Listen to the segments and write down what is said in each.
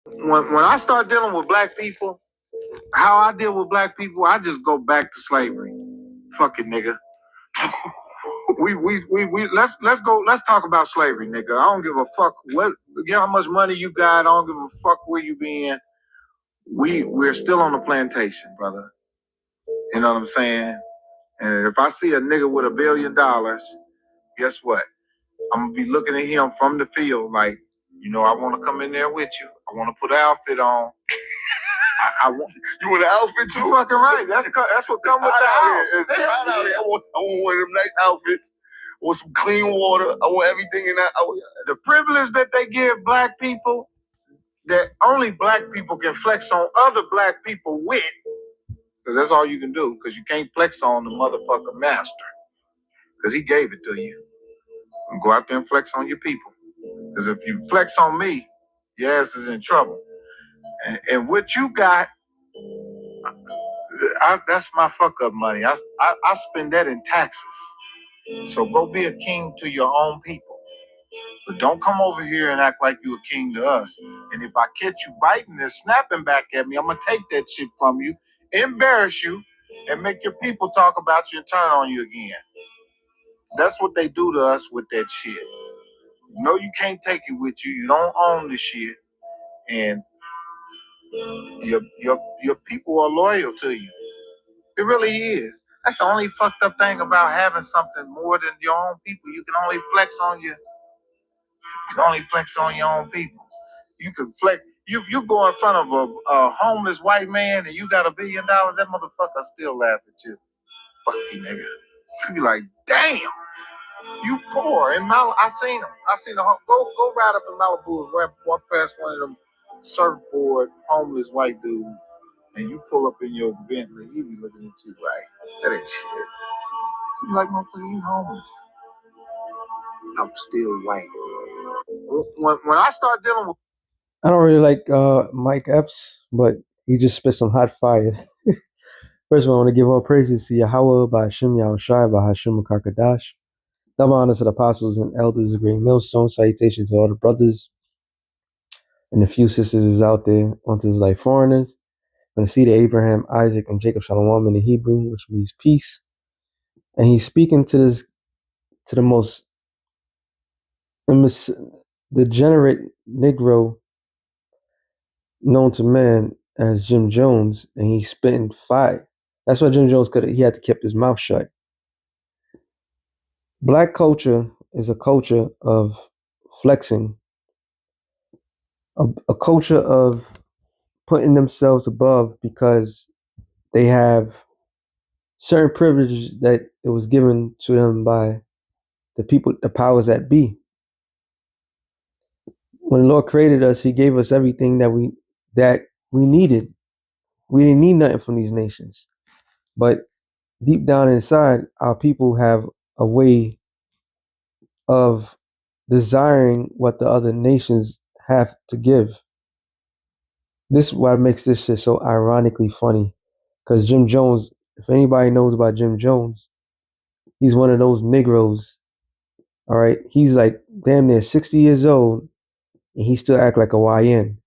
When I start dealing with black people, how I deal with black people, I just go back to slavery. Fuck it, nigga. We let's talk about slavery, nigga. I don't give a fuck how much money you got. I don't give a fuck where you been. We're still on the plantation, brother. You know what I'm saying? And if I see a nigga with $1 billion, guess what? I'm gonna be looking at him from the field like, I want to come in there with you. I want to put an outfit on. I want you want an outfit too. You fucking right. That's what comes with the house. It's hot out here. I want one of them nice outfits. I want some clean water. I want everything in that. The privilege that they give black people, that only black people can flex on other black people with, because that's all you can do. Because you can't flex on the motherfucker master, because he gave it to you. And go out there and flex on your people. Because if you flex on me, your ass is in trouble. And what you got, that's my fuck up money. I spend that in taxes. So go be a king to your own people. But don't come over here and act like you a king to us. And if I catch you biting and snapping back at me, I'm going to take that shit from you, embarrass you, and make your people talk about you and turn on you again. That's what they do to us with that shit. You can't take it with you. You don't own the shit. And your people are loyal to you. It really is. That's the only fucked up thing about having something more than your own people. You can only flex on your own people. You can flex. You go in front of a homeless white man and you got $1 billion. That motherfucker still laugh at you. Fuck you, nigga. You be like, damn, you poor. And I seen him. Go ride up in Malibu and walk past one of them surfboard homeless white dudes, and you pull up in your Bentley. He be looking at you like, that ain't shit. You be like, motherfucker, you homeless. I'm still white. When I start dealing with, I don't really like Mike Epps, but he just spit some hot fire. First of all, I want to give all praises to Yahweh by Hashem Yahushai by Hashem Kakadash. Double honor to the apostles and elders of Great Millstone. Salutation to all the brothers and the few sisters is out there onto his like foreigners. From the seed of Abraham, Isaac, and Jacob Shalom in the Hebrew, which means peace. And he's speaking to the most degenerate Negro known to man as Jim Jones, and he's spitting fire. That's why Jim Jones he had to keep his mouth shut. Black culture is a culture of flexing, a culture of putting themselves above because they have certain privilege that it was given to them by the people, the powers that be. When the Lord created us, He gave us everything that we needed. We didn't need nothing from these nations, but deep down inside, our people have a way of desiring what the other nations have to give. This is what makes this shit so ironically funny. Because Jim Jones, if anybody knows about Jim Jones, he's one of those Negroes. All right. He's like damn near 60 years old and he still act like a YN.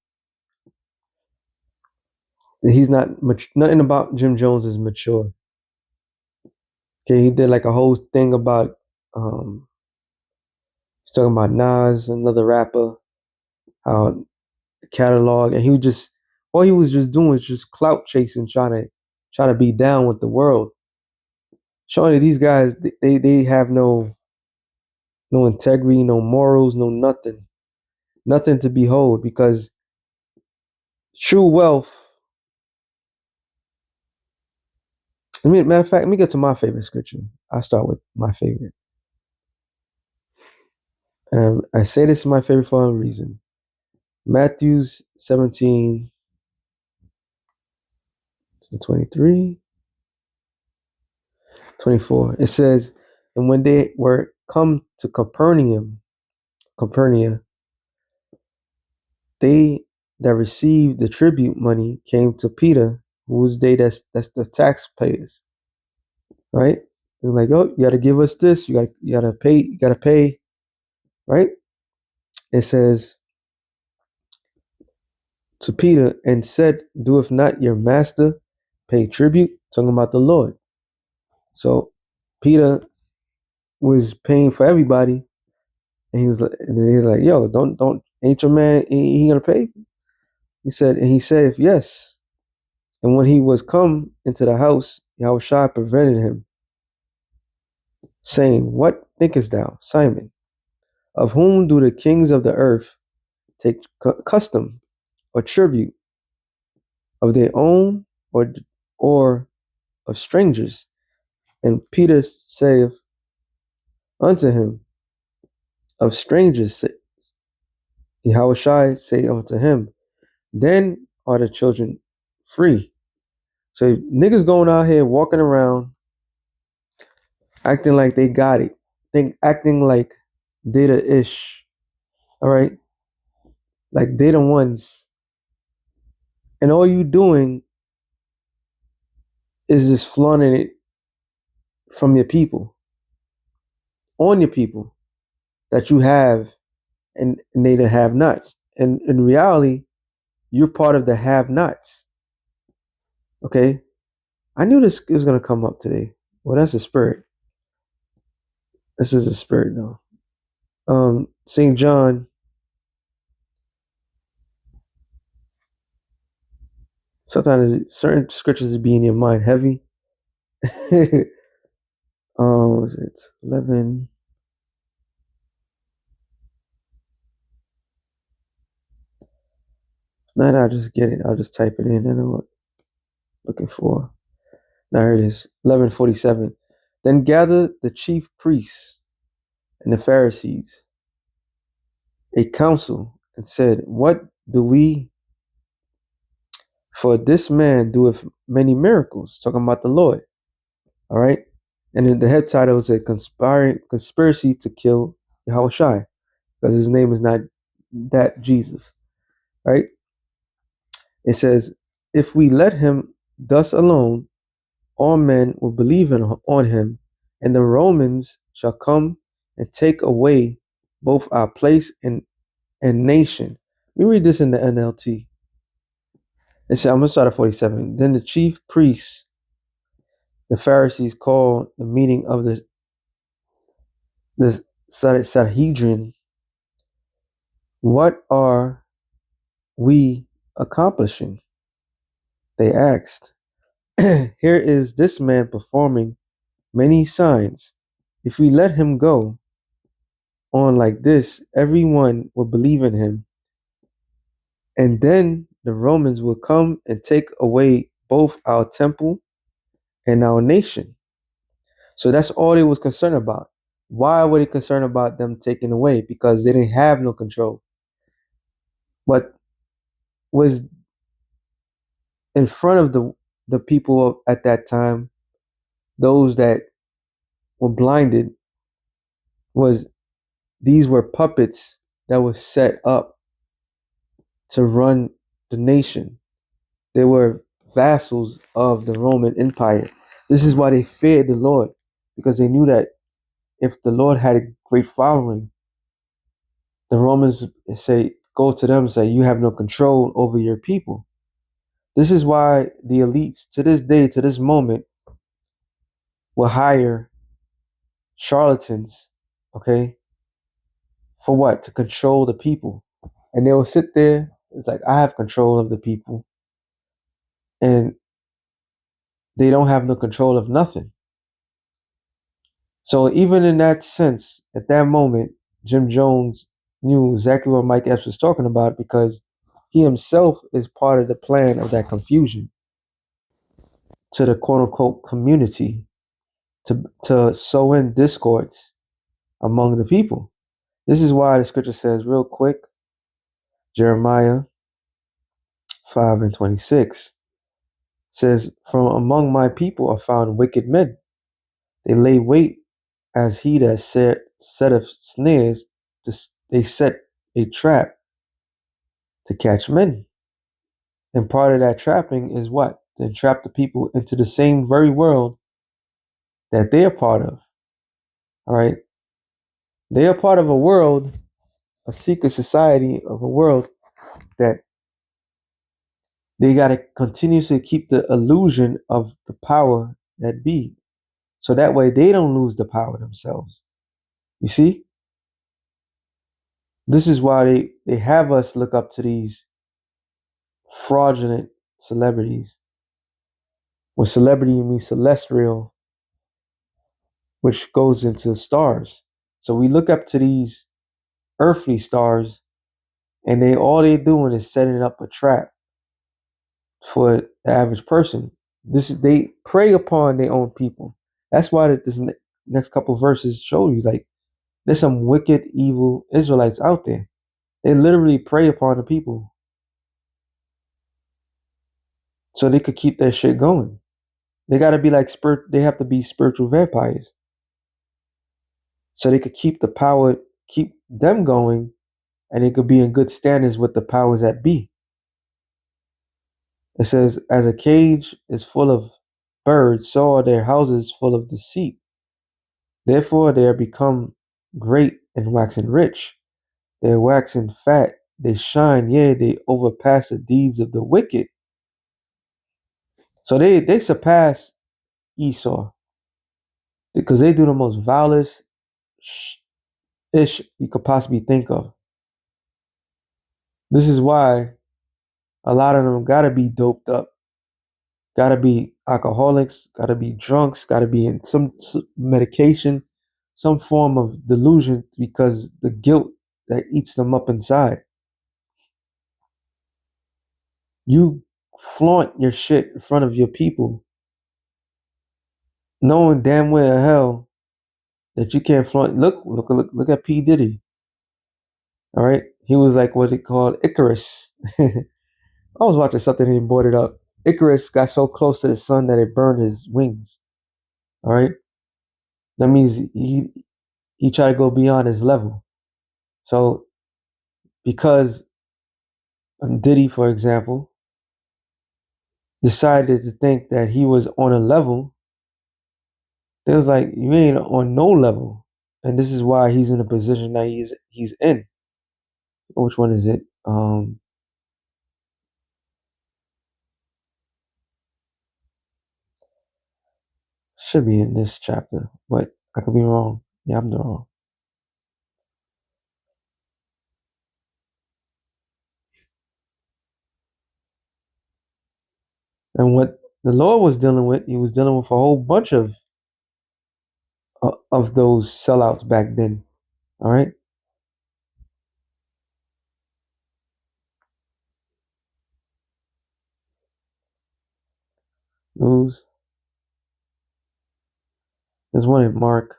He's not much, nothing about Jim Jones is mature. Okay, he did like a whole thing about he's talking about Nas, another rapper, how the catalog, and all he was just doing was just clout chasing, trying to be down with the world. Showing that these guys they have no integrity, no morals, no nothing to behold, because true wealth. Matter of fact, let me get to my favorite scripture. I'll start with my favorite. And I say this is my favorite for a reason. Matthew 17, 23, 24. It says, and when they were come to Capernaum, they that received the tribute money came to Peter, who was that's the taxpayers, right? They're like, oh, you got to give us this. You got to pay, right? It says, to Peter and said, doeth not your master pay tribute? Talking about the Lord. So Peter was paying for everybody, and he was like, yo, don't, ain't your man, he gonna pay? He said, yes. And when he was come into the house, Yahushua prevented him, saying, what thinkest thou, Simon? Of whom do the kings of the earth take custom or tribute, of their own or of strangers? And Peter saith unto him, of strangers. Yahushua say unto him, then are the children free. So niggas going out here walking around acting like they got it, acting like they the ish, all right, like they the ones, and all you doing is just flaunting it from your people, on your people that you have, and they the have-nots. And in reality, you're part of the have-nots. Okay, I knew this was gonna come up today. Well, that's a spirit. This is a spirit, though. St. John. Sometimes certain scriptures be in your mind heavy. Was it 11? Not I'll just get it. I'll just type it in. I know what I'm looking for. Now here it is. 11:47. Then gathered the chief priests and the Pharisees a council and said, what do we, for this man doeth many miracles? Talking about the Lord. All right. And then the head title is a conspiracy to kill Yahushua, because his name is not that Jesus. Right. It says, if we let him thus alone, all men will believe on him, and the Romans shall come and take away both our place and nation. We read this in the NLT. It said, I'm going to start at 47. Then the chief priests, the Pharisees, called the meeting of the Sanhedrin. What are we accomplishing? They asked. Here is this man performing many signs. If we let him go on like this, everyone will believe in him. And then the Romans will come and take away both our temple and our nation. So that's all they was concerned about. Why were they concerned about them taking away? Because they didn't have no control. What was in front of the people at that time, those that were blinded, was these were puppets that were set up to run the nation. They were vassals of the Roman Empire. This is why they feared the Lord, because they knew that if the Lord had a great following, the Romans go to them and say, you have no control over your people. This is why the elites to this day, to this moment, will hire charlatans, okay, for what? To control the people. And they will sit there, it's like, I have control of the people. And they don't have no control of nothing. So even in that sense, at that moment, Jim Jones knew exactly what Mike Epps was talking about, because he himself is part of the plan of that confusion to the quote unquote community, to sow in discords among the people. This is why the scripture says real quick, Jeremiah 5:26 says, from among my people are found wicked men. They lay wait as he that setteth snares, they set a trap to catch men. And part of that trapping is what? To entrap the people into the same very world that they are part of. All right. They are part of a world, a secret society of a world that They got to continuously keep the illusion of the power that be. So that way they don't lose the power themselves. You see? This is why they have us look up to these fraudulent celebrities. With celebrity, you mean celestial, which goes into stars. So we look up to these earthly stars, and they doing is setting up a trap for the average person. This is they prey upon their own people. That's why this next couple verses show you like there's some wicked, evil Israelites out there. They literally prey upon the people so they could keep that shit going. They gotta be like spirit. They have to be spiritual vampires so they could keep the power, keep them going, and they could be in good standards with the powers that be. It says, as a cage is full of birds, so are their houses full of deceit. Therefore they are become great and waxen rich. They are waxen fat. They shine, yea, they overpass the deeds of the wicked. So they surpass Esau because they do the most vilest ish you could possibly think of. This is why a lot of them gotta be doped up, gotta be alcoholics, gotta be drunks, gotta be in some medication, some form of delusion because the guilt that eats them up inside. You flaunt your shit in front of your people, knowing damn well hell that you can't flaunt. Look at P. Diddy. All right. He was like what they called Icarus. I was watching something and he brought it up. Icarus got so close to the sun that it burned his wings. All right. That means he tried to go beyond his level. So because Diddy, for example, decided to think that he was on a level, they was like, you ain't on no level. And this is why he's in the position that he's in. Which one is it? Should be in this chapter, but I could be wrong. Yeah, I'm wrong. And what the Lord was dealing with, he was dealing with a whole bunch of those sellouts back then. All right. News. There's one in Mark.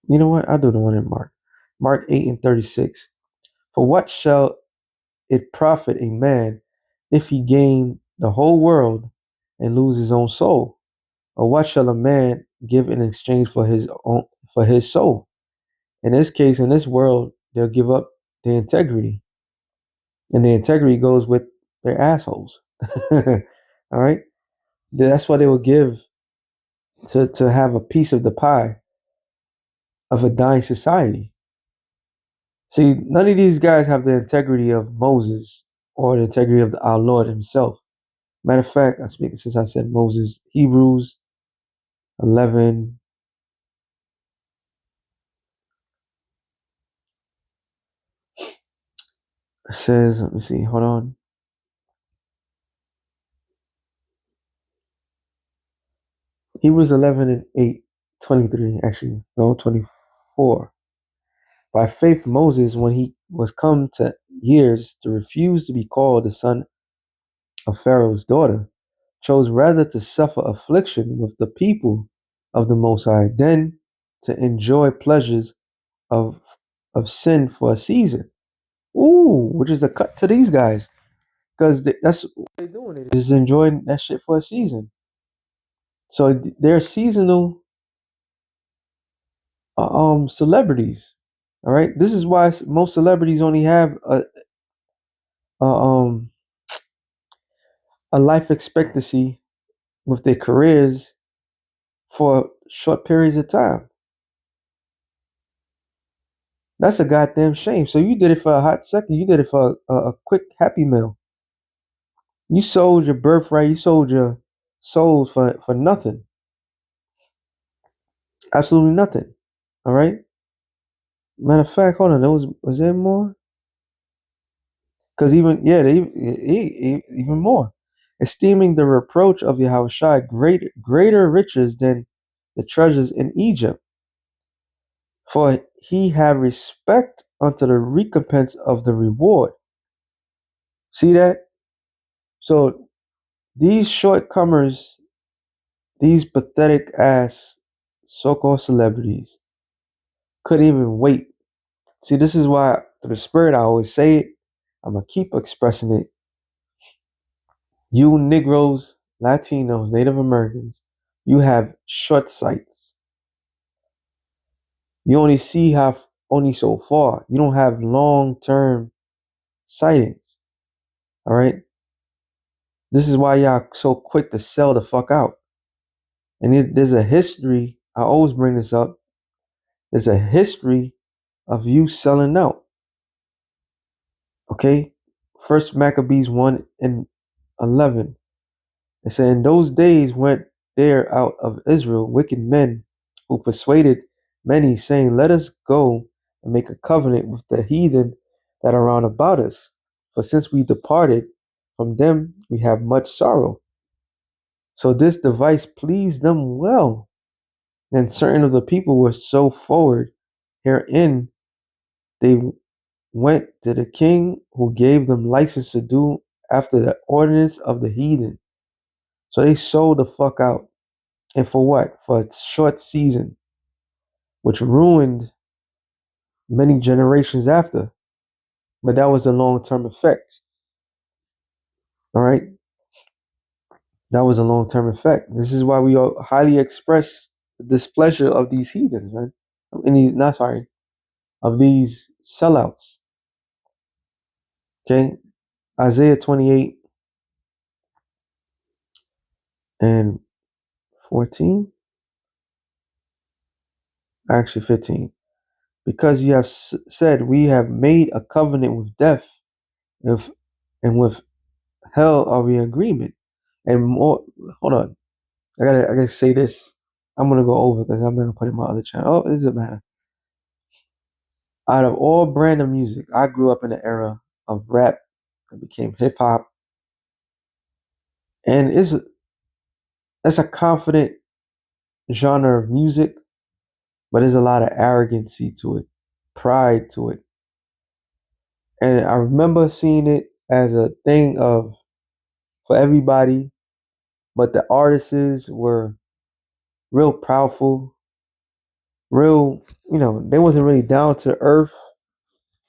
You know what? I'll do the one in Mark. Mark 8:36. For what shall it profit a man if he gain the whole world and lose his own soul? Or what shall a man give in exchange for his soul? In this case, in this world, they'll give up their integrity. And the integrity goes with their assholes. All right. That's what they will give to have a piece of the pie of a dying society. See, none of these guys have the integrity of Moses or the integrity of our Lord himself. Matter of fact, I speak since I said Moses, Hebrews 11. Says, let me see, hold on. Hebrews 11 and 8, 23, actually, no, 24. By faith, Moses, when he was come to years to refuse to be called the son of Pharaoh's daughter, chose rather to suffer affliction with the people of the Most High than to enjoy pleasures of of sin for a season. Ooh, which is a cut to these guys, because that's what they're doing. It is enjoying that shit for a season. So they're seasonal celebrities. All right, this is why most celebrities only have a um a life expectancy with their careers for short periods of time. That's a goddamn shame. So you did it for a hot second. You did it for a quick happy meal. You sold your birthright. You sold your soul for nothing. Absolutely nothing. All right. Matter of fact, hold on. Was there more? Because even yeah, even more. Esteeming the reproach of Yahushua greater riches than the treasures in Egypt, for he had respect unto the recompense of the reward. See that? So these shortcomers, these pathetic ass so-called celebrities, couldn't even wait. See, this is why through the spirit I always say it. I'm gonna keep expressing it. You Negroes, Latinos, Native Americans, you have short sights. You only see only so far. You don't have long-term sightings. All right. This is why y'all so quick to sell the fuck out. And there's a history. I always bring this up. There's a history of you selling out. Okay. First Maccabees 1:11. It said, in those days went there out of Israel wicked men who persuaded many, saying, let us go and make a covenant with the heathen that are round about us. For since we departed from them, we have much sorrow. So this device pleased them well. And certain of the people were so forward herein, they went to the king who gave them license to do after the ordinance of the heathen. So they sold the fuck out. And for what? For a short season, which ruined many generations after. But that was the long term effect. All right. That was a long term effect. This is why we all highly express the displeasure of these heathens, man. Not sorry, of these sellouts. Okay. Isaiah 28 and 14, actually 15. Because you have said, we have made a covenant with death, if, and with hell are we in agreement. And more, hold on. I gotta say this. I'm gonna go over because I'm gonna put it in my other channel. Oh, it doesn't matter. Out of all brand of music, I grew up in an era of rap that became hip hop, and that's a confident genre of music, but there's a lot of arrogancy to it, pride to it, and I remember seeing it as a thing of for everybody, but the artists were real proudful, real, they wasn't really down to earth.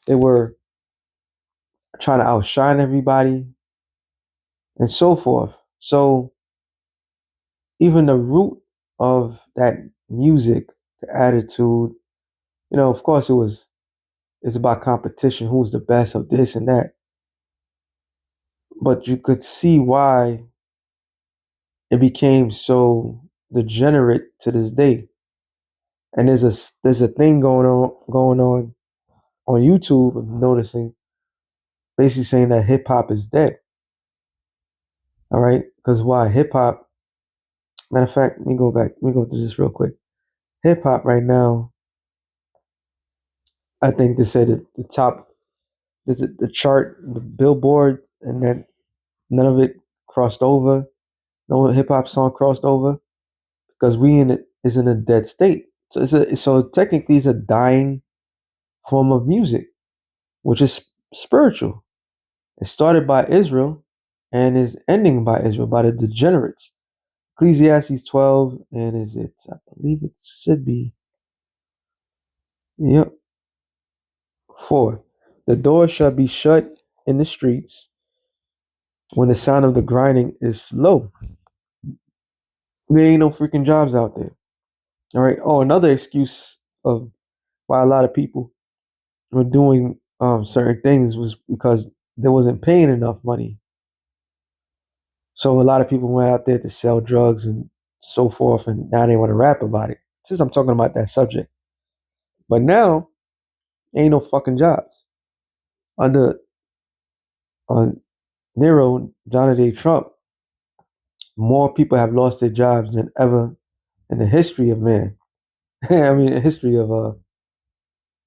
They were trying to outshine everybody and so forth. So even the root of that music, the attitude, of course it's about competition, who's the best of this and that. But you could see why it became so degenerate to this day. And there's a thing going on YouTube. I'm noticing, basically saying that hip hop is dead. All right, because why hip hop? Matter of fact, let me go back. Let me go through this real quick. Hip hop right now, I think they said the top, the chart, the Billboard, and then none of it crossed over. No hip hop song crossed over because we in it is in a dead state. So technically it's a dying form of music, which is spiritual. It started by Israel and is ending by Israel, by the degenerates. Ecclesiastes 12, and I believe it should be, yep, 4. The door shall be shut in the streets when the sound of the grinding is low. There ain't no freaking jobs out there. All right. Oh, another excuse of why a lot of people were doing certain things was because there wasn't paying enough money. So a lot of people went out there to sell drugs and so forth, and now they want to rap about it. Since I'm talking about that subject, but now ain't no fucking jobs under Nero, Donald J. Trump, more people have lost their jobs than ever in the history of man. I mean, the history of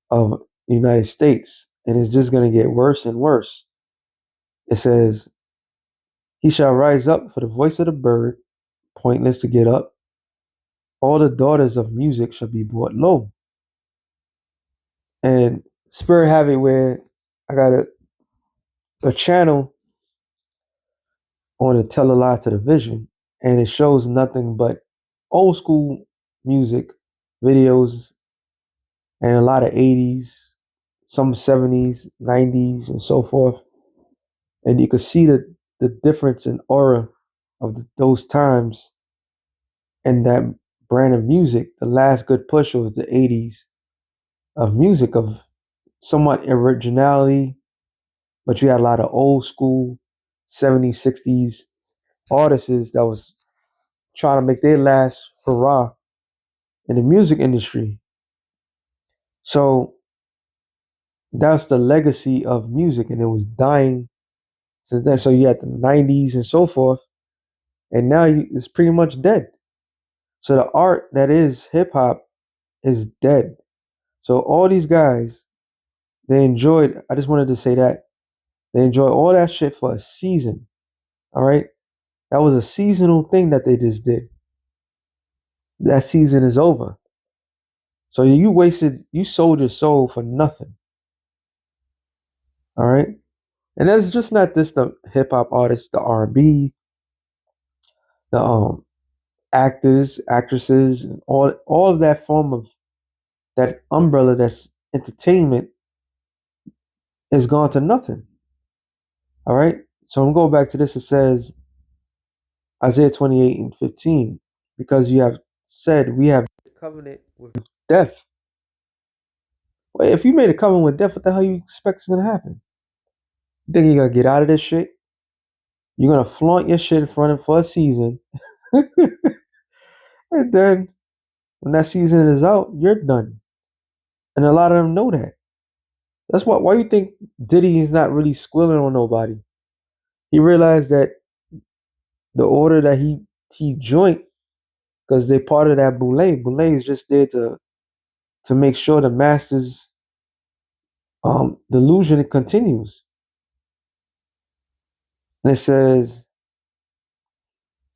the United States, and it's just going to get worse and worse. It says, "He shall rise up for the voice of the bird, pointless to get up. All the daughters of music shall be brought low." And Spirit have it where I got a channel on the Tell a Lie to the Vision, and it shows nothing but old school music videos and a lot of 80s, some 70s, 90s, and so forth. And you could see the difference in aura of those times and that brand of music. The last good push was the 80s of music, of somewhat originality, but you had a lot of old school 70s, 60s artists that was trying to make their last hurrah in the music industry. So that's the legacy of music, and it was dying since then. So you had the 90s and so forth, and now it's pretty much dead. So the art that is hip hop is dead. So all these guys, they enjoyed, I just wanted to say that, they enjoyed all that shit for a season. All right. That was a seasonal thing that they just did. That season is over. So you sold your soul for nothing. All right. And that's just not this the hip hop artists, the R&B, the actors, actresses, and all of that form of that umbrella that's entertainment is gone to nothing. All right. So I'm going back to this. It says Isaiah 28 and 15, because you have said we have a covenant with death. Well, if you made a covenant with death, what the hell you expect is gonna happen? You think you're gonna get out of this shit? You're gonna flaunt your shit in front of for a season, and then when that season is out, you're done. And a lot of them know that. That's why you think Diddy is not really squilling on nobody. He realized that the order that he joint, because they part of that boule. Boule is just there to make sure the masters delusion continues. And it says,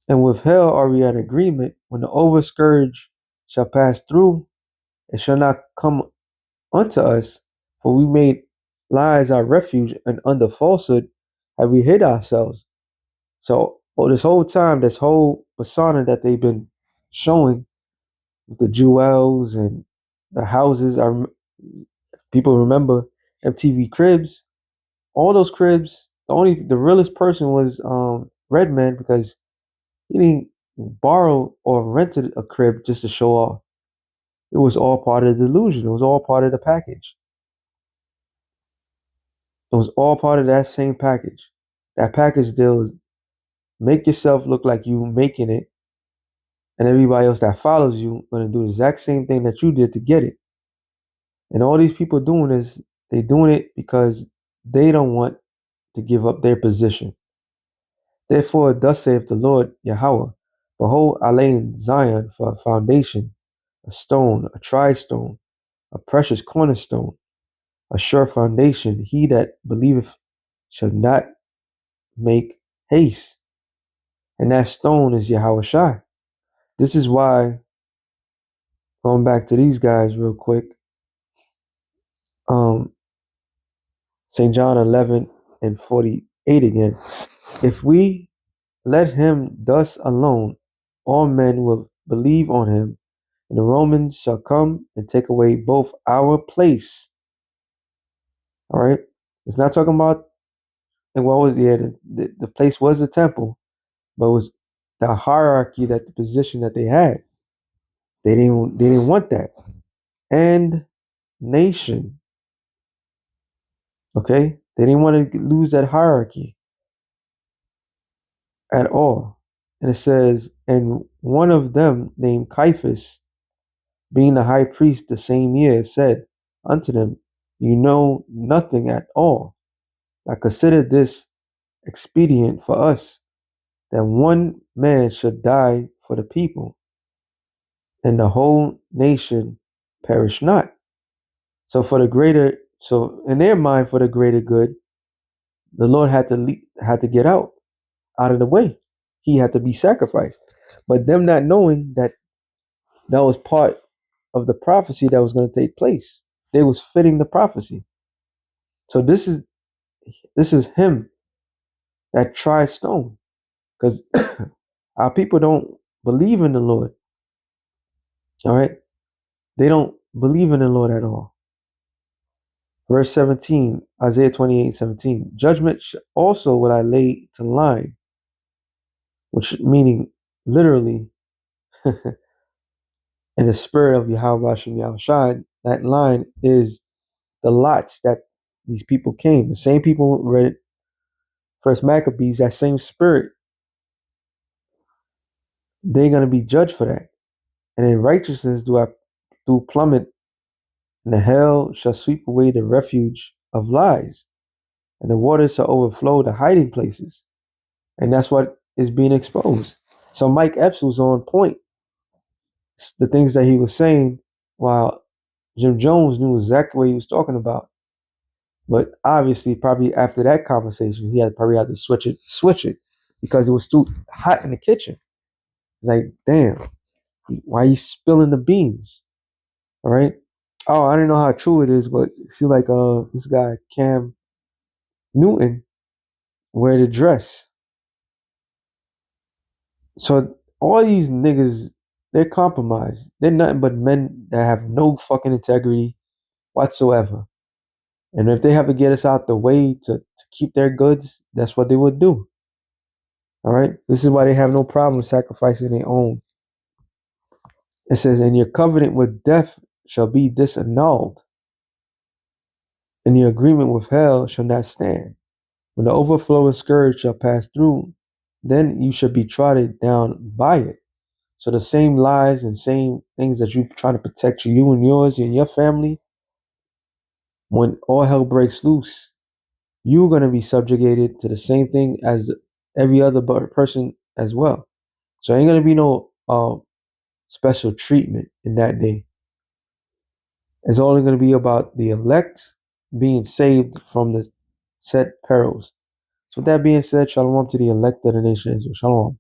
"And with hell are we at agreement, when the overscourge shall pass through, it shall not come unto us, for we made lies our refuge, and under falsehood have we hid ourselves." So this whole time, this whole persona that they've been showing with the jewels and the houses, people remember MTV Cribs. All those cribs, the realest person was Redman, because he didn't borrow or rented a crib just to show off. It was all part of the delusion. It was all part of the package. It was all part of that same package. That package deal is make yourself look like you making it, and everybody else that follows you gonna do the exact same thing that you did to get it. And all these people doing this, they doing it because they don't want to give up their position. Therefore, thus saith the Lord Yahweh, behold, I lay in Zion for a foundation, a stone, a tried stone, a precious cornerstone, a sure foundation. He that believeth shall not make haste. And that stone is Yahweh Shai. This is why, going back to these guys real quick, um, St. John 11 and 48 again. If we let him thus alone, all men will believe on him, and the Romans shall come and take away both our place. All right. It's not talking about, and what was, yeah, the place was the temple, but it was the hierarchy, that the position that they had. They didn't want that. And nation. Okay. They didn't want to lose that hierarchy at all. And it says, and one of them named Caiaphas, being the high priest the same year, said unto them, you know nothing at all. I consider this expedient for us that one man should die for the people, and the whole nation perish not. So in their mind, for the greater good, the Lord had to get out of the way. He had to be sacrificed. But them not knowing that that was part of the prophecy that was going to take place, they was fitting the prophecy. So this is him that tried stone, because our people don't believe in the Lord. All right, they don't believe in the Lord at all. Verse 17, Isaiah 28:17. Judgment also will I lay to line, which meaning literally in the spirit of Yahweh Hashem Yahushai, that line is the lots that these people came. The same people read First Maccabees, that same spirit, they're gonna be judged for that. And in righteousness do plummet, and the hell shall sweep away the refuge of lies, and the waters shall overflow the hiding places. And that's what is being exposed. So Mike Epps was on point. The things that he was saying, while Jim Jones knew exactly what he was talking about. But obviously, probably after that conversation, he probably had to switch it, because it was too hot in the kitchen. It's like, damn, why are you spilling the beans? All right. Oh, I don't know how true it is, but it seems like this guy Cam Newton wear the dress. So all these niggas, they're compromised. They're nothing but men that have no fucking integrity whatsoever. And if they have to get us out the way to keep their goods, that's what they would do. All right. This is why they have no problem sacrificing their own. It says, and your covenant with death shall be disannulled, and your agreement with hell shall not stand. When the overflowing scourge shall pass through, then you shall be trodden down by it. So the same lies and same things that you try to protect you and yours and your family, when all hell breaks loose, you're going to be subjugated to the same thing as every other person as well. So ain't going to be no special treatment in that day. It's only going to be about the elect being saved from the set perils. So with that being said, shalom to the elect of the nation of Israel. Shalom.